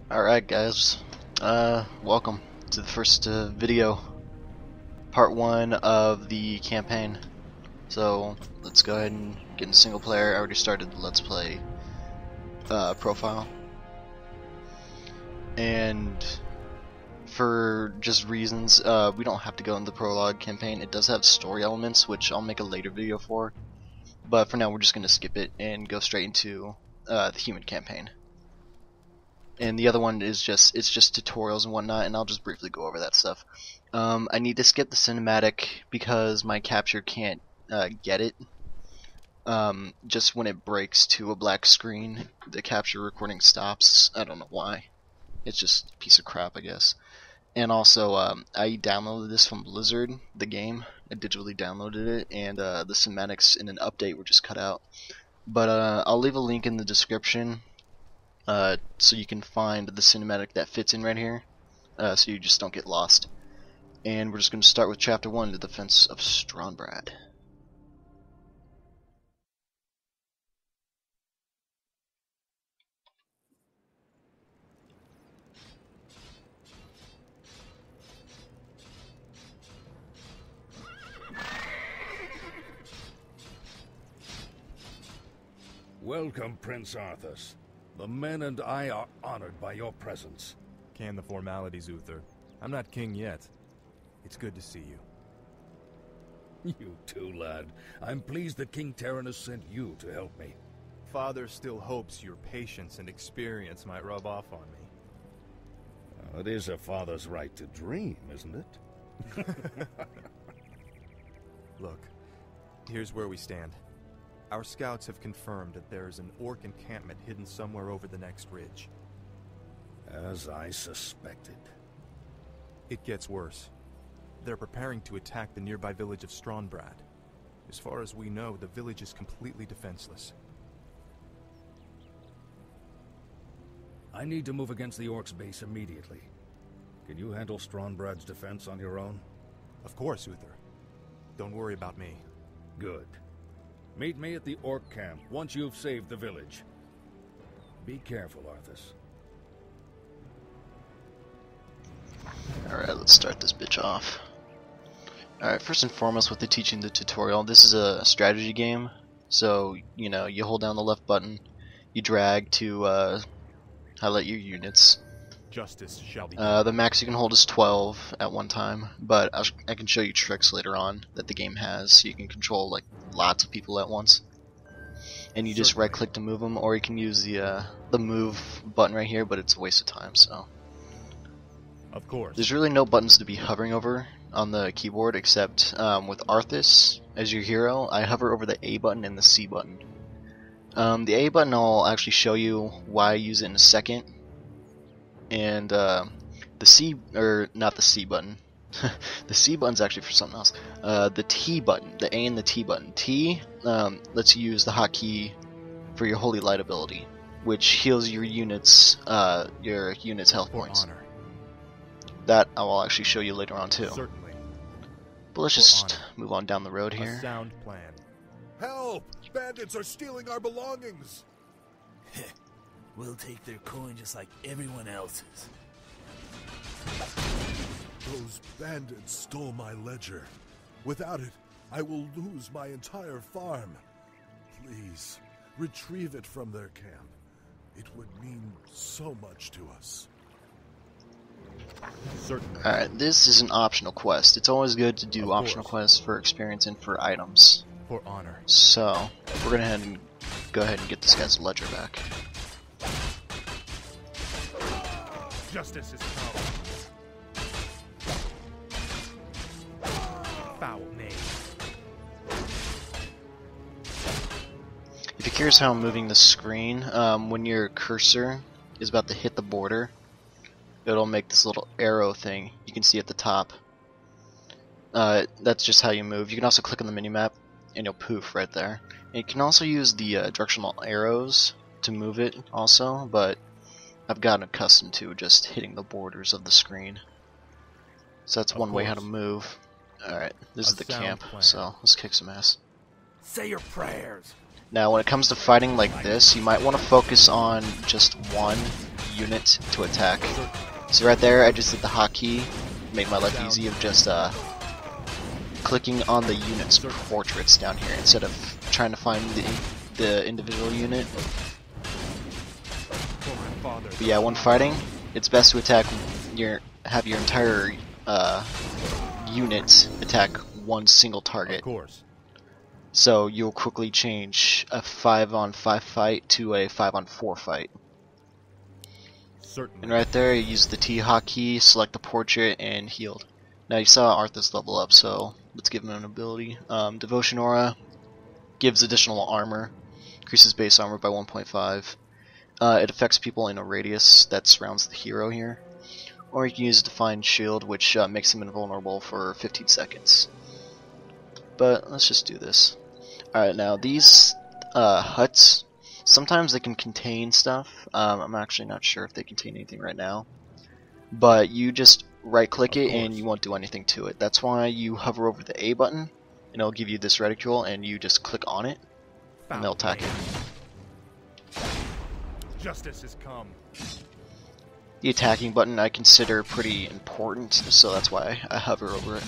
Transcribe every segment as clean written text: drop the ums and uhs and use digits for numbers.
Alright guys, welcome to the first video, part 1 of the campaign. So let's go ahead and get in single player. I already started the Let's Play profile. And for just reasons, we don't have to go in the prologue campaign. It does have story elements, which I'll make a later video for. But for now we're just going to skip it and go straight into the human campaign. And the other one is just tutorials and whatnot, and I'll just briefly go over that stuff. I need to skip the cinematic because my capture can't get it. Just when it breaks to a black screen, the capture recording stops. I don't know why. It's just a piece of crap, I guess. And also, I downloaded this from Blizzard, the game. I digitally downloaded it, and the cinematics in an update were just cut out. But I'll leave a link in the description. So you can find the cinematic that fits in right here, so you just don't get lost. And we're just going to start with Chapter 1, The Defense of Strahnbrad. Welcome, Prince Arthas. The men and I are honored by your presence. Can the formalities, Uther. I'm not king yet. It's good to see you. You too, lad. I'm pleased that King Terran sent you to help me. Father still hopes your patience and experience might rub off on me. It is a father's right to dream, isn't it? Look, here's where we stand. Our scouts have confirmed that there is an orc encampment hidden somewhere over the next ridge. As I suspected. It gets worse. They're preparing to attack the nearby village of Strahnbrad. As far as we know, the village is completely defenseless. I need to move against the orcs' base immediately. Can you handle Strahnbrad's defense on your own? Of course, Uther. Don't worry about me. Good. Meet me at the orc camp once you've saved the village. Be careful, Arthas. Alright, let's start this bitch off. Alright, first and foremost with the teaching the tutorial, this is a strategy game. So, you know, you hold down the left button, you drag to highlight your units. Justice shall be the max you can hold is 12 at one time, but I can show you tricks later on that the game has, so you can control like lots of people at once. And you just right click to move them, or you can use the move button right here, but it's a waste of time. So of course. There's really no buttons to be hovering over on the keyboard except with Arthas as your hero. I hover over the A button and the C button. The A button I'll actually show you why I use it in a second. And the C, or not the C button. The C button's actually for something else. The T button, the A and the T button. T lets you use the hotkey for your Holy Light ability, which heals your units' health points. Honor. That I will actually show you later on too. Certainly. But let's just move on down the road here. A sound plan. Help! Bandits are stealing our belongings! We'll take their coin just like everyone else's. Those bandits stole my ledger. Without it, I will lose my entire farm. Please, retrieve it from their camp. It would mean so much to us. Certainly. Alright, this is an optional quest. It's always good to do optional quests for experience and for items. For honor. So, we're gonna go ahead and get this guy's ledger back. Justice is power. Foul name. If you're curious how I'm moving the screen, when your cursor is about to hit the border, it'll make this little arrow thing you can see at the top. That's just how you move. You can also click on the minimap and you'll poof right there. And you can also use the directional arrows to move it also, but I've gotten accustomed to just hitting the borders of the screen. So that's one way how to move. Alright, this is the camp, so let's kick some ass. Say your prayers. Now when it comes to fighting like this, you might want to focus on just one unit to attack. So right there, I just did the hotkey, make my life easy of just clicking on the unit's portraits down here instead of trying to find the individual unit. But yeah, when fighting, it's best to attack have your entire unit attack one single target. Of course. So you'll quickly change a 5-on-5 fight to a 5-on-4 fight. Certainly. And right there, you use the T hotkey, select the portrait, and healed. Now you saw Arthas level up, so let's give him an ability. Devotion Aura gives additional armor, increases base armor by 1.5. It affects people in a radius that surrounds the hero here. Or you can use Defined Shield, which makes him invulnerable for 15 seconds. But let's just do this. Alright, now these huts, sometimes they can contain stuff. I'm actually not sure if they contain anything right now. But you just right click it and you won't do anything to it. That's why you hover over the A button and it'll give you this reticule and you just click on it and they'll attack it. Justice has come. The attacking button I consider pretty important, so that's why I hover over it.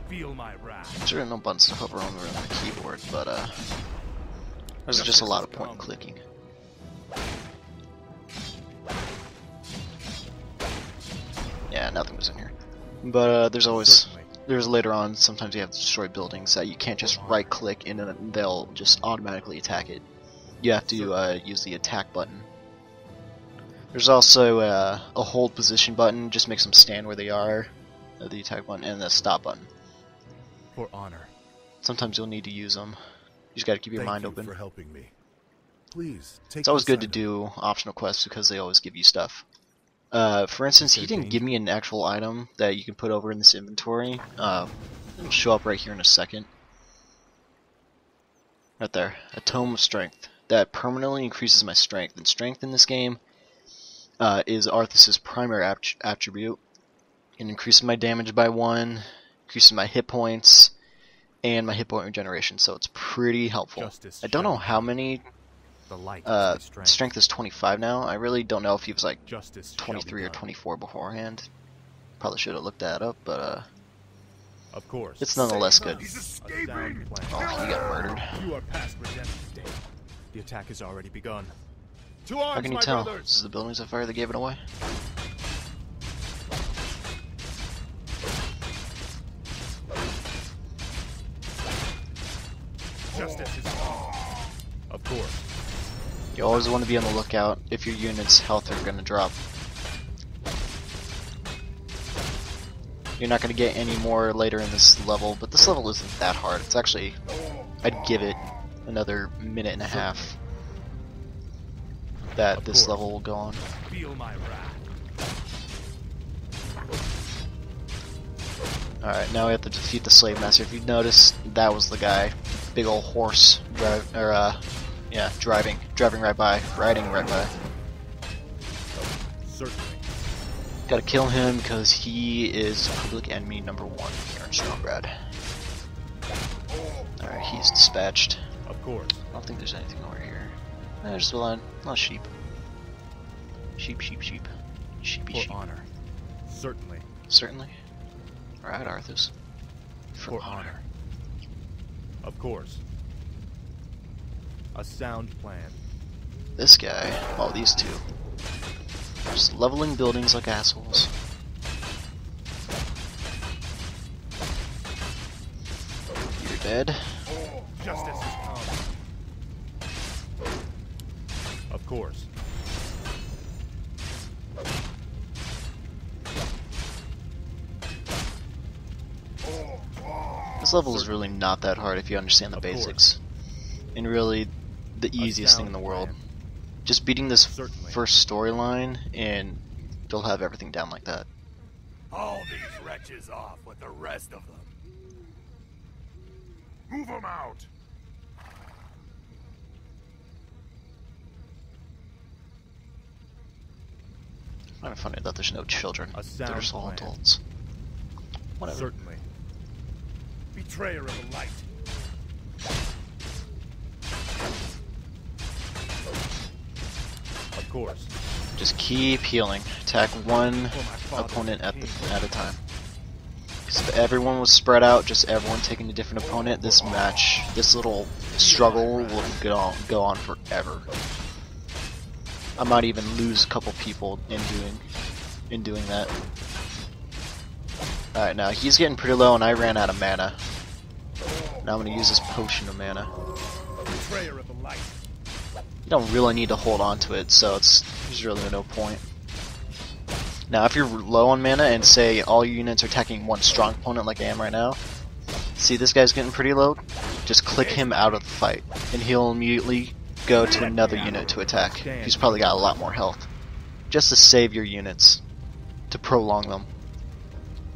Feel my wrath. Sure, no buttons to hover over on the keyboard, but there's just a lot of point clicking. Yeah, nothing was in here. But there's later on, sometimes you have to destroy buildings that you can't just right click and then they'll just automatically attack it. You have to use the attack button. There's also a hold position button, just makes them stand where they are, the attack button, and the stop button. For honor. Sometimes you'll need to use them. You just gotta keep your mind open. For helping me. Please, take It's always this good to item. do optional quests because they always give you stuff. For instance, he didn't give me an actual item that you can put over in this inventory. It'll show up right here in a second. Right there, a Tome of Strength. That permanently increases my strength. And strength in this game is Arthas' primary attribute. It increases my damage by 1, increases my hit points, and my hit point regeneration, so it's pretty helpful. I don't know how many. Strength is 25 now. I really don't know if he was like 23 or 24 beforehand. Probably should have looked that up, but of course. It's nonetheless good. He's escaping! Oh, he got murdered. You are past redemption day. The attack has already begun. To How arms, can you my tell? brothers! This is the buildings of fire that gave it away? Justice is come. Of course. You always want to be on the lookout if your unit's health are going to drop. You're not going to get any more later in this level, but this level isn't that hard. It's actually, I'd give it another minute and a half that this level will go on. Feel my wrath. Alright, now we have to defeat the Slave Master. If you notice, that was the guy. Big old horse, riding right by. Certainly. Gotta kill him because he is public enemy number 1 here in Strahnbrad. Alright, he's dispatched. Of course. I don't think there's anything over here. There's a lot of sheep. Sheepy sheep. honor. Certainly. Certainly. Alright, Arthas. For honor. Of course. A sound plan. This guy, well, these two, just leveling buildings like assholes. You're dead. Justice has come. Of course. This level is really not that hard if you understand the basics. And really, the easiest thing in the world. Just beating this first storyline, and you'll have everything down like that. Haul these wretches off with the rest of them. Move them out! Kind of funny that there's no children. There's all plan. adults. Whatever. Certainly. Betrayer of the light. Of course. Just keep healing. Attack one opponent at a time. If everyone was spread out, just everyone taking a different opponent, this match, this little struggle will go on forever. I might even lose a couple people in doing that. Alright, now he's getting pretty low and I ran out of mana. Now I'm gonna use this potion of mana. You don't really need to hold on to it, so there's really no point. Now if you're low on mana and say all your units are attacking one strong opponent like I am right now, see this guy's getting pretty low? Just click him out of the fight and he'll immediately go to another unit to attack. He's probably got a lot more health. Just to save your units, to prolong them.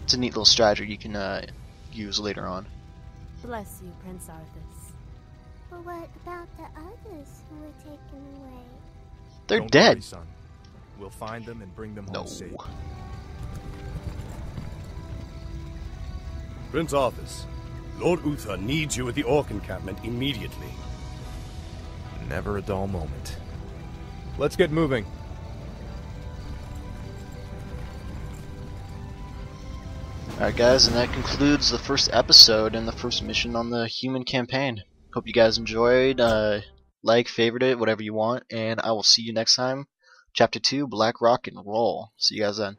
It's a neat little strategy you can use later on. Bless you, Prince Arthas. But what about the others who were taken away? They're Don't dead. worry, son. We'll find them and bring them home safe. Prince Arthas, Lord Uther needs you at the Orc encampment immediately. Never a dull moment. Let's get moving. Alright guys, and that concludes the first episode and the first mission on the human campaign. Hope you guys enjoyed, like, favorite it, whatever you want, and I will see you next time. Chapter 2, Black Rock and Roll. See you guys then.